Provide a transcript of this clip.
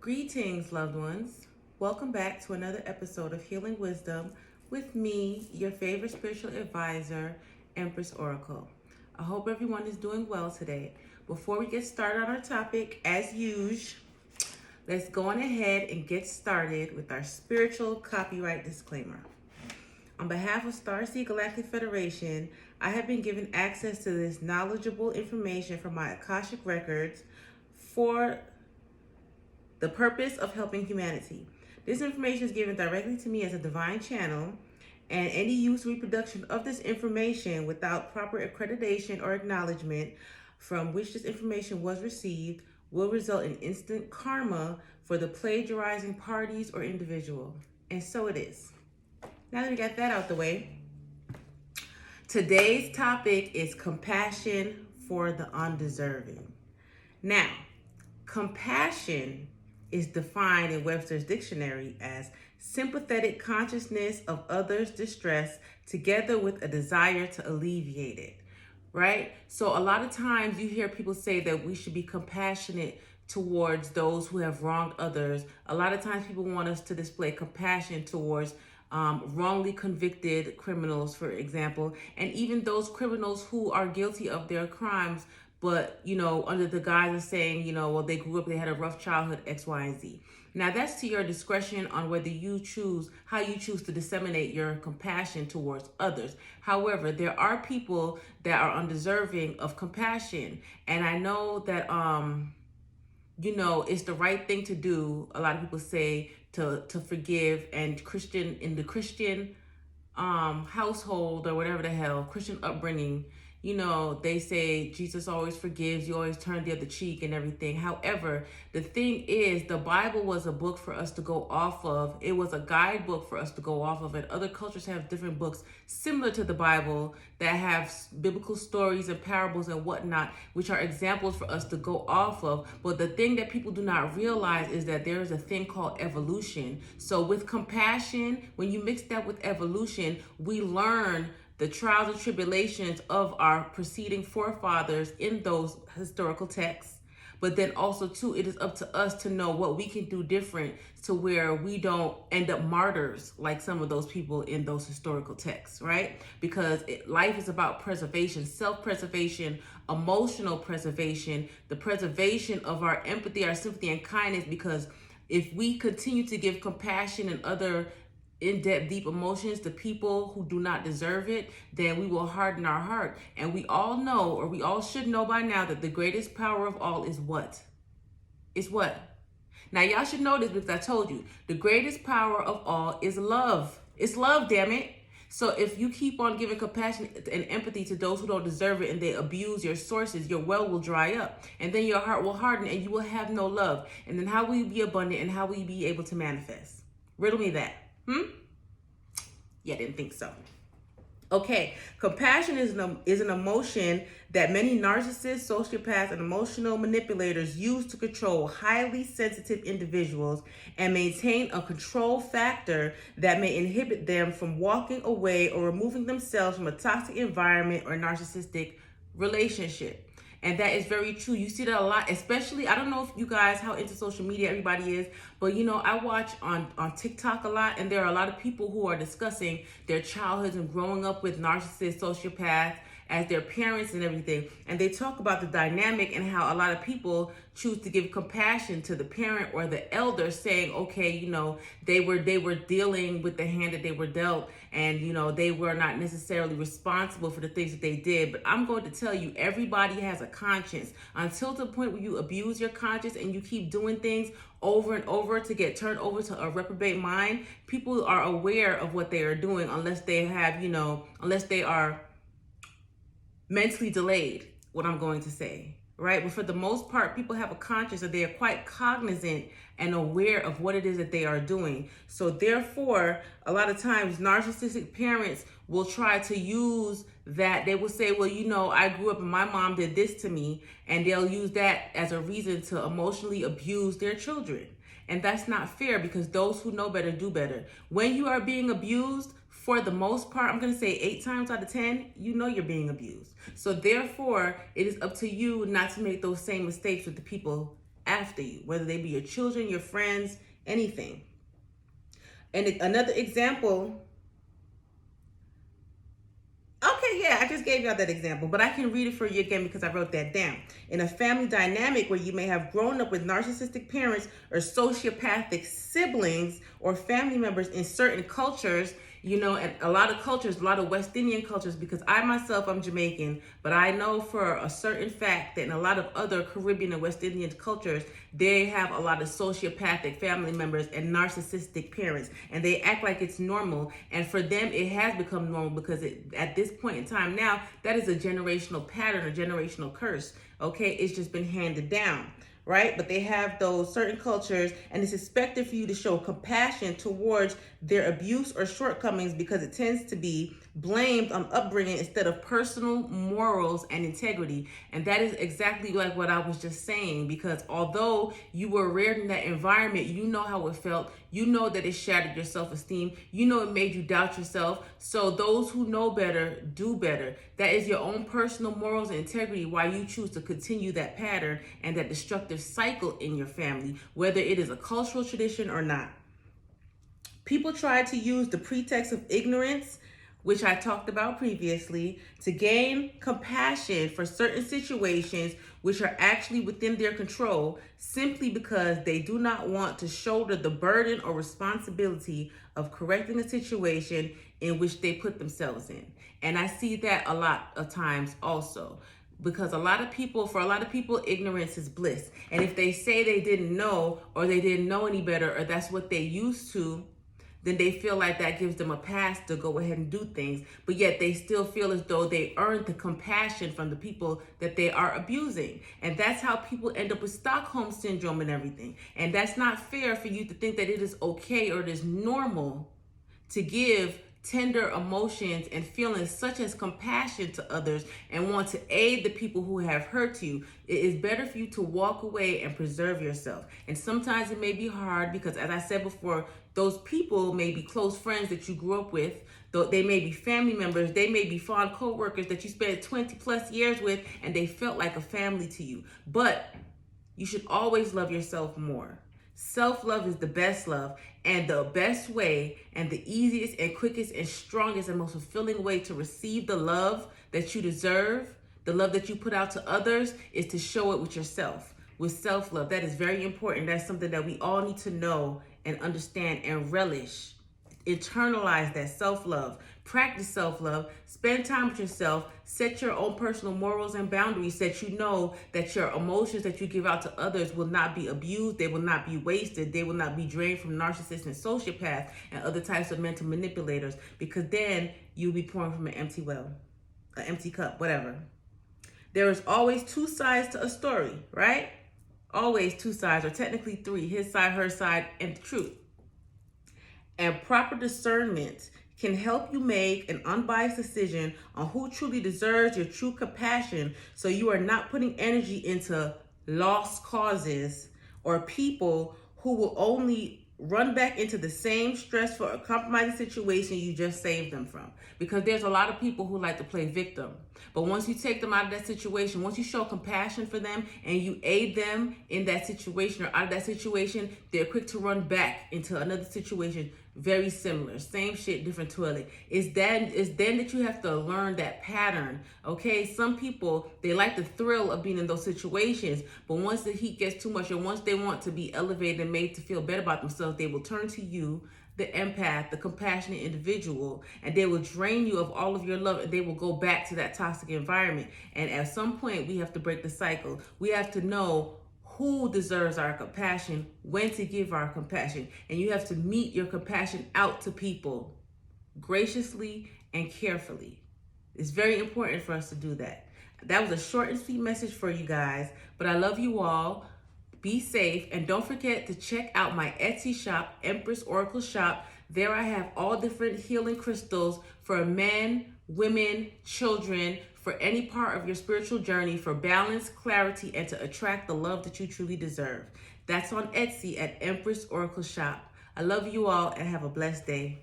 Greetings, loved ones. Welcome back to another episode of Healing Wisdom with me, your favorite spiritual advisor, Empress Oracle. I hope everyone is doing well today. Before we get started on our topic, as usual, let's go on ahead and get started with our spiritual copyright disclaimer. On behalf of Starseed Galactic Federation, I have been given access to this knowledgeable information from my Akashic records for the purpose of helping humanity. This information is given directly to me as a divine channel, and any use or reproduction of this information without proper accreditation or acknowledgement from which this information was received will result in instant karma for the plagiarizing parties or individual. And so it is. Now that we got that out the way, today's topic is compassion for the undeserving. Now, compassion is defined in Webster's dictionary as sympathetic consciousness of others' distress together with a desire to alleviate it, right? So a lot of times you hear people say that we should be compassionate towards those who have wronged others. A lot of times people want us to display compassion towards wrongly convicted criminals, for example, and even those criminals who are guilty of their crimes, but, under the guise of saying, well, they grew up, they had a rough childhood, X, Y, and Z. Now, that's to your discretion on whether how you choose to disseminate your compassion towards others. However, there are people that are undeserving of compassion. And I know that, it's the right thing to do. A lot of people say to forgive, and in the Christian household or whatever the hell, Christian upbringing, they say Jesus always forgives, you always turn the other cheek and everything. However, the thing is, the Bible was a book for us to go off of. It was a guidebook for us to go off of. And other cultures have different books similar to the Bible that have biblical stories and parables and whatnot, which are examples for us to go off of. But the thing that people do not realize is that there is a thing called evolution. So with compassion, when you mix that with evolution, we learn the trials and tribulations of our preceding forefathers in those historical texts. But then also, too, it is up to us to know what we can do different to where we don't end up martyrs like some of those people in those historical texts, right? Because life is about preservation, self-preservation, emotional preservation, the preservation of our empathy, our sympathy, and kindness. Because if we continue to give compassion and other in-depth, deep emotions to people who do not deserve it, then we will harden our heart. And we all know, or we all should know by now, that the greatest power of all is what? Is what? Now, y'all should know this because I told you. The greatest power of all is love. It's love, damn it. So if you keep on giving compassion and empathy to those who don't deserve it and they abuse your sources, your well will dry up. And then your heart will harden and you will have no love. And then how will you be abundant and how will you be able to manifest? Riddle me that. Yeah, didn't think so. Okay, compassion is an emotion that many narcissists, sociopaths, and emotional manipulators use to control highly sensitive individuals and maintain a control factor that may inhibit them from walking away or removing themselves from a toxic environment or narcissistic relationship. And that is very true. You see that a lot, especially, I don't know if you guys, how into social media everybody is, but I watch on TikTok a lot, and there are a lot of people who are discussing their childhoods and growing up with narcissists, sociopaths as their parents and everything. And they talk about the dynamic and how a lot of people choose to give compassion to the parent or the elder, saying, okay, they were dealing with the hand that they were dealt, and they were not necessarily responsible for the things that they did. But I'm going to tell you, everybody has a conscience. Until the point where you abuse your conscience and you keep doing things over and over to get turned over to a reprobate mind, people are aware of what they are doing unless they have, unless they are mentally delayed, what I'm going to say, right? But for the most part, people have a conscience, and they are quite cognizant and aware of what it is that they are doing. So therefore, a lot of times narcissistic parents will try to use that. They will say, well, I grew up and my mom did this to me, and they'll use that as a reason to emotionally abuse their children. And that's not fair, because those who know better do better. When you are being abused, for the most part, I'm going to say 8 times out of 10, you're being abused. So therefore, it is up to you not to make those same mistakes with the people after you, whether they be your children, your friends, anything. And another example, okay, yeah, I just gave y'all that example, but I can read it for you again because I wrote that down. In a family dynamic where you may have grown up with narcissistic parents or sociopathic siblings or family members in certain cultures, you know, and a lot of cultures, a lot of West Indian cultures, because I myself, I'm Jamaican, but I know for a certain fact that in a lot of other Caribbean and West Indian cultures, they have a lot of sociopathic family members and narcissistic parents, and they act like it's normal. And for them, it has become normal because at this point in time now, that is a generational pattern, a generational curse. Okay, it's just been handed down. Right? But they have those certain cultures, and it's expected for you to show compassion towards their abuse or shortcomings because it tends to be blamed on upbringing instead of personal morals and integrity. And that is exactly like what I was just saying, because although you were reared in that environment, you know how it felt. You know that it shattered your self-esteem. You know it made you doubt yourself. So those who know better do better. That is your own personal morals and integrity why you choose to continue that pattern and that destructive cycle in your family, whether it is a cultural tradition or not. People try to use the pretext of ignorance, which I talked about previously, to gain compassion for certain situations which are actually within their control, simply because they do not want to shoulder the burden or responsibility of correcting a situation in which they put themselves in. And I see that a lot of times also, because for a lot of people, ignorance is bliss. And if they say they didn't know, or they didn't know any better, or that's what they used to, then they feel like that gives them a pass to go ahead and do things. But yet they still feel as though they earned the compassion from the people that they are abusing. And that's how people end up with Stockholm syndrome and everything. And that's not fair for you to think that it is okay or it is normal to give tender emotions and feelings such as compassion to others and want to aid the people who have hurt you. It is better for you to walk away and preserve yourself. And sometimes it may be hard because, as I said before, those people may be close friends that you grew up with. They may be family members. They may be fond co-workers that you spent 20 plus years with, and they felt like a family to you. But you should always love yourself more. Self-love is the best love, and the best way and the easiest and quickest and strongest and most fulfilling way to receive the love that you deserve, the love that you put out to others, is to show it with yourself, with self-love. That is very important. That's something that we all need to know and understand and relish. Internalize that self-love. Practice self-love. Spend time with yourself. Set your own personal morals and boundaries that you know that your emotions that you give out to others will not be abused. They will not be wasted. They will not be drained from narcissists and sociopaths and other types of mental manipulators, because then you'll be pouring from an empty well, an empty cup, whatever. There is always two sides to a story, right? Always two sides, or technically three: his side, her side, and the truth. And proper discernment can help you make an unbiased decision on who truly deserves your true compassion, so you are not putting energy into lost causes or people who will only run back into the same stressful or compromising situation you just saved them from. Because there's a lot of people who like to play victim. But once you take them out of that situation, once you show compassion for them and you aid them in that situation or out of that situation, they're quick to run back into another situation very similar. Same shit, different toilet. It's then that you have to learn that pattern. Okay, some people, they like the thrill of being in those situations, but once the heat gets too much, or once they want to be elevated and made to feel better about themselves, they will turn to you, the empath, the compassionate individual, and they will drain you of all of your love, and they will go back to that toxic environment. And at some point, we have to break the cycle. We have to know who deserves our compassion, when to give our compassion. And you have to mete your compassion out to people graciously and carefully. It's very important for us to do that. That was a short and sweet message for you guys, but I love you all. Be safe, and don't forget to check out my Etsy shop, Empress Oracle Shop. There I have all different healing crystals for men, women, children, for any part of your spiritual journey, for balance, clarity, and to attract the love that you truly deserve. That's on Etsy at Empress Oracle Shop. I love you all and have a blessed day.